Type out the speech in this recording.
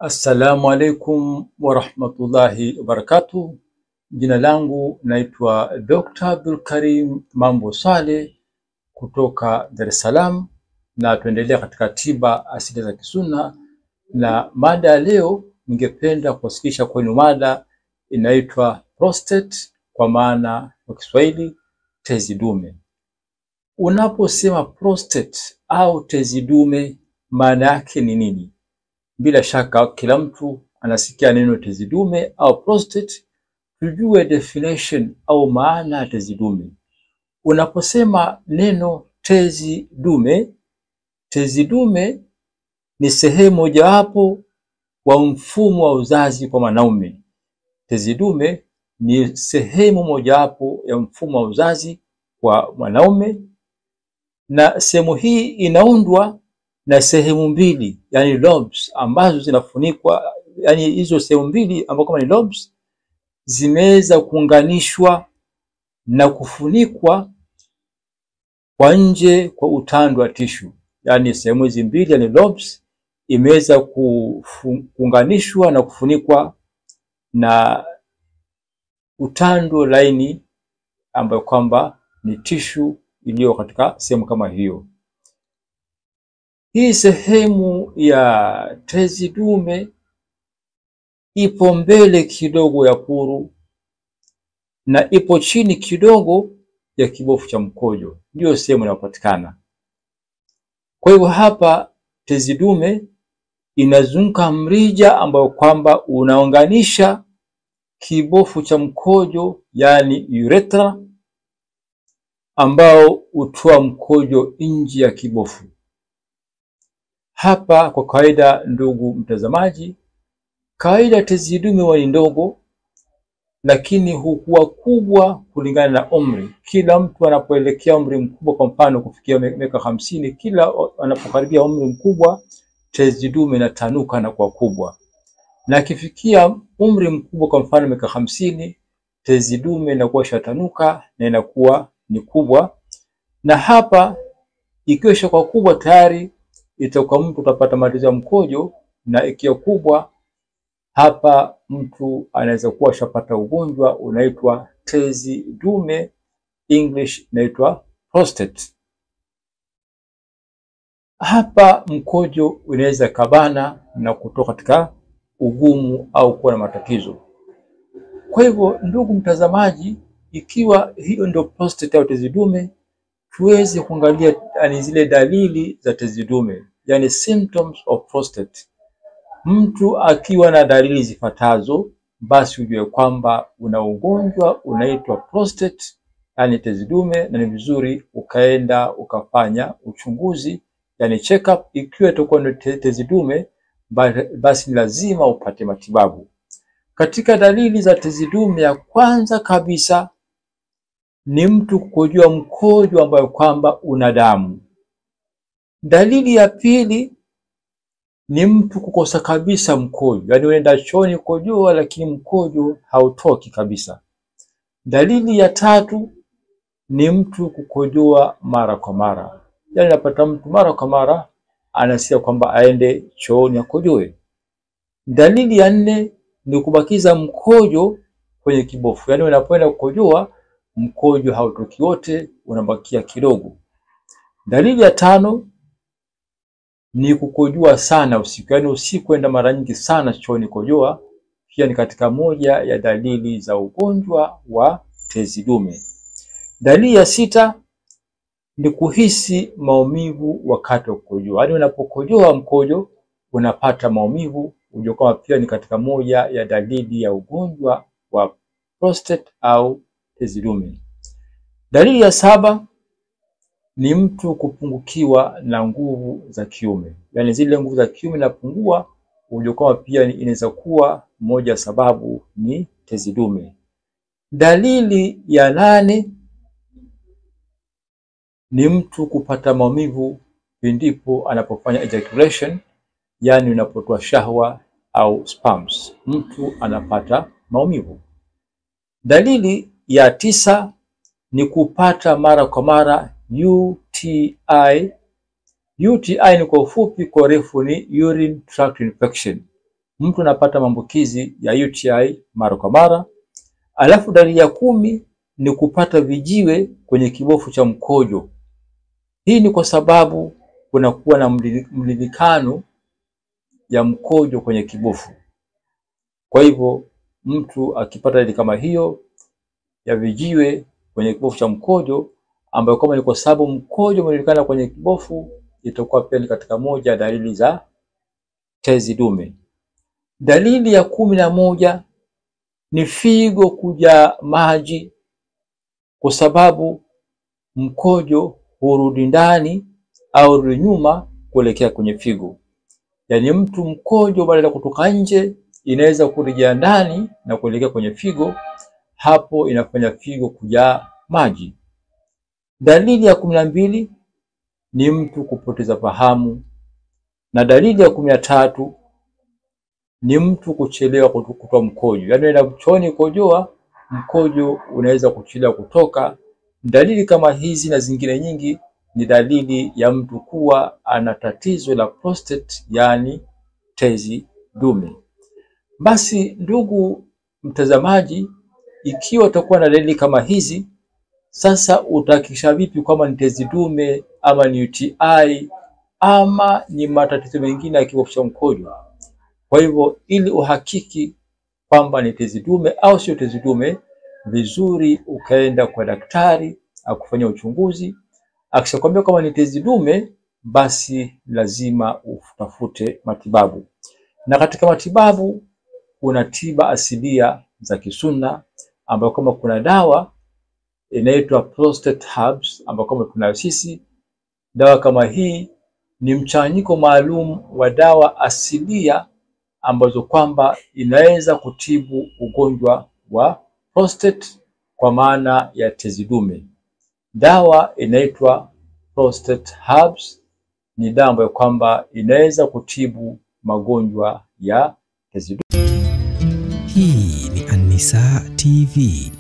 Assalamu alaikum wa rahmatullahi wa barakatuh. Jina langu naitwa Dr. Abdulkarim Mambo Saleh kutoka Dar es Salaam, na tuendelea katika tiba asili za kisunna, na mada ya leo ningependa kuwasilisha kwenu mada inaitwa prostate, kwa maana kwa Kiswahili tezi dume. Unaposema prostate au tezi dume, maana yake ni nini? Bila shaka kila mtu anasikia neno tezi dume au prostate. Tujue definition au maana ya tezi dume. Unaposema neno tezi dume ni sehemu mojawapo wa mfumo wa uzazi kwa mwanaume. Tezi dume ni sehemu mojawapo ya mfumo wa uzazi kwa mwanaume, na sehemu hii inaundwa na sehemu mbili, yani lobes, ambazo zinafunikwa, yani hizo sehemu mbili ambazo kama ni lobes zimeweza kuunganishwa na kufunikwa kwa nje kwa utando wa tishu. Yani sehemu hizi mbili, yani lobes, imeweza kuunganishwa na kufunikwa na utando laini ambayo kwamba ni tishu iliyo katika sehemu kama hiyo. Hii sehemu ya tezi dume ipo mbele kidogo ya puru na ipo chini kidogo ya kibofu cha mkojo, ndio sehemu inayopatikana. Kwa hivyo hapa tezi dume inazunguka mrija ambao kwamba unaunganisha kibofu cha mkojo, yani urethra, ambao utoa mkojo nje ya kibofu. Hapa kwa kawaida, ndugu mtazamaji, kawaida tezi dume huwa ni ndogo, lakini hukuwa kubwa kulingana na umri. Kila mtu anapoelekea umri mkubwa, kwa mfano kufikia miaka 50, kila anapokaribia umri mkubwa tezi dume inatanuka na kuwa kubwa. Na akifikia umri mkubwa, kwa mfano miaka 50, tezi dume inakuwa shatanuka na inakuwa ni kubwa. Na hapa ikiwa shakuwa kubwa tayari itakuwa mtu utapata matatizo ya mkojo, na ikiwa kubwa hapa mtu anaweza kuwa shapata ugonjwa unaitwa tezi dume, English inaitwa prostate. Hapa mkojo unaweza kabana na kutoka katika ugumu au kuwa na matatizo. Kwa hivyo ndugu mtazamaji, ikiwa hiyo ndio prostate au tezi dume, tuweze kuangalia zile dalili za tezi dume, yani symptoms of prostate. Mtu akiwa na dalili zifuatazo, basi ujue kwamba una ugonjwa unaitwa prostate, yani tezi dume, na ni vizuri ukaenda ukafanya uchunguzi, yani check up. Ikiwa itakuwa ni tezi dume, basi lazima upate matibabu. Katika dalili za tezi dume, ya kwanza kabisa ni mtu kukojoa mkojo ambayo kwamba una damu. Dalili ya pili ni mtu kukosa kabisa mkojo, yani unaenda chooni kukojoa lakini mkojo hautoki kabisa. Dalili ya tatu ni mtu kukojoa mara kwa mara, yani napata mtu mara kwa mara anasikia kwamba aende chooni akojoe. Dalili ya nne ni kubakiza mkojo kwenye kibofu, yani unapoenda kukojoa mkojo hautoki wote, unabakia kidogo. Dalili ya tano ni kukojoa sana usiku, yani usiku enda mara nyingi sana chooni kojoa, pia ni katika moja ya dalili za ugonjwa wa tezi dume. Dalili ya sita ni kuhisi maumivu wakati wa kukojoa, yani unapokojoa mkojo unapata maumivu, ujue kama pia ni katika moja ya dalili ya ugonjwa wa prostate au tezi dume. Dalili ya saba ni mtu kupungukiwa na nguvu za kiume, yani zile nguvu za kiume napungua, ujue kama pia inaweza kuwa moja sababu ni tezi dume. Dalili ya nane ni mtu kupata maumivu pindipo anapofanya ejaculation, yani unapotoa shahwa au sperms, mtu anapata maumivu. Dalili ya tisa ni kupata mara kwa mara UTI. UTI ni kwa ufupi, kwa refu ni urine tract infection, mtu anapata maambukizi ya UTI mara kwa mara. Alafu dalili ya 10 ni kupata vijiwe kwenye kibofu cha mkojo. Hii ni kwa sababu kunakuwa na mlilikano ya mkojo kwenye kibofu. Kwa hivyo mtu akipata dalili kama hiyo ya vijiwe kwenye kibofu cha mkojo, ambayo kama ni kwa sababu mkojo umelikana kwenye kibofu, itakuwa pia ni katika moja dalili za tezi dume. Dalili ya 11 ni figo kujaa maji, kwa sababu mkojo hurudi ndani au hurudi nyuma kuelekea kwenye figo. Yaani mtu mkojo baada ya kutoka nje inaweza kurejea ndani na kuelekea kwenye figo, hapo inafanya figo kujaa maji. Dalili ya 12 ni mtu kupoteza fahamu, na dalili ya 13 ni mtu kuchelewa kutoa mkojo. Yaani enda chooni kukojoa, mkojo unaweza kuchelewa kutoka. Dalili kama hizi na zingine nyingi ni dalili ya mtu kuwa ana tatizo la prostate, yani tezi dume. Basi ndugu mtazamaji, ikiwa utakuwa na dalili kama hizi, sasa utahakikisha vipi kwamba ni tezi dume ama ni UTI ama ni matatizo mengine ya kibofu cha mkojo? Kwa hivyo ili uhakiki kwamba ni tezi dume au sio tezi dume, vizuri ukaenda kwa daktari akufanyia uchunguzi. Akishakwambia kama ni tezi dume, basi lazima utafute matibabu. Na katika matibabu kuna tiba asilia za kisunna, ambayo kama kuna dawa inaitwa prostate herbs ambayo kama tunayo sisi. Dawa kama hii ni mchanganyiko maalum wa dawa asilia ambazo kwamba inaweza kutibu ugonjwa wa prostate kwa maana ya tezi dume. Dawa inaitwa prostate herbs, ni dawa ambayo kwamba inaweza kutibu magonjwa ya tezi dume. Hii ni An-Nisaa TV.